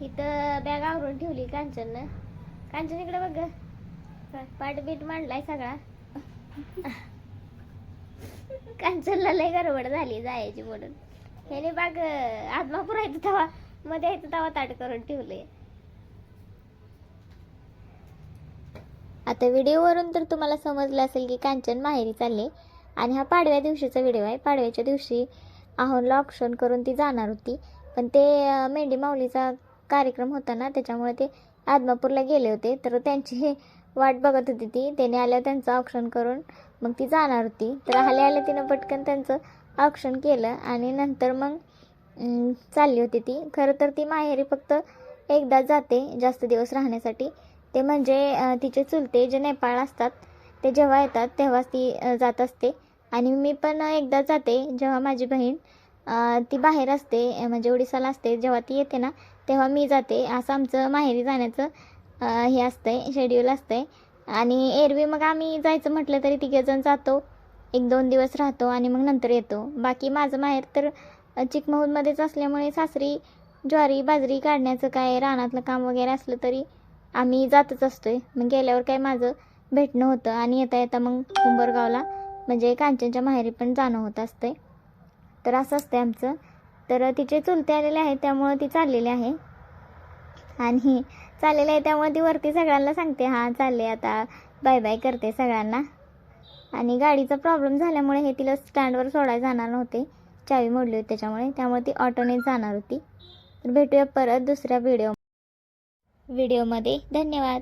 इथं बॅग आवरून ठेवली कांचननं. कांचन इकडे बघ ग, पाठबीट मांडलाय सगळा. कांचनला लय गडबड झाली जायची म्हणून. ह्याने बाग आदमापूर आहे तवा मध्ये आहे तवा ताट करून ठेवले. आता व्हिडिओवरून तर तुम्हाला समजलं असेल की कांचन माहेरी चालले आणि हा पाडव्या दिवशीचा व्हिडिओ आहे. पाडव्याच्या दिवशी आहोनला ऑप्शन करून ती जाणार होती, पण ते मेंढी माऊलीचा कार्यक्रम होता ना, त्याच्यामुळे ते आदमापूरला गेले होते. तर त्यांची वाट बघत होती ती. त्याने आल्यावर त्यांचं ऑप्शन करून मग ती जाणार होती. तर आल्या तिनं पटकन त्यांचं ऑप्शन केलं आणि नंतर मग चालली होती ती. खरं तर ती माहेरी फक्त एकदा जाते जास्त दिवस राहण्यासाठी. ते म्हणजे तिचे चुलते जे नेपाळ असतात ते जेव्हा येतात तेव्हाच ती जात असते. आणि मी पण एकदा जाते जेव्हा माझी बहीण ती बाहेर असते, म्हणजे ओडिसाला असते. जेव्हा ती येते ना तेव्हा मी जाते. असं आमचं माहेरी जाण्याचं हे असतंय, शेड्यूल असतंय. आणि एरवी मग आम्ही जायचं म्हटलं तरी तिघेजण जातो, 1-2 दिवस राहतो आणि मग नंतर येतो. बाकी माझं माहेर तर चिकमहूरमध्येच असल्यामुळे सासरी ज्वारी बाजरी काढण्याचं काय रानातलं काम वगैरे असलं तरी आम्ही जातच असतोय. मग गेल्यावर काय माझं भेटणं होतं आणि येता येता मग उंबरगावला म्हणजे कांचनच्या माहेरी पण जाणं होत असते. तर असं असते आमचं. तर तिचे चुलते आलेले आहेत त्यामुळं ती चाललेली आहे आणि चाललेली आहे त्यामुळे ती वरती सगळ्यांना सांगते हां चालले आता, बाय बाय करते सगळ्यांना. आणि गाडीचा प्रॉब्लेम झाल्यामुळे हे तिला स्टँडवर सोडायला जाणार नव्हते, चावी मोडली होती त्यामुळे ती ऑटोनेच जाणार होती. तर भेटूया परत दुसऱ्या व्हिडिओमध्ये. धन्यवाद.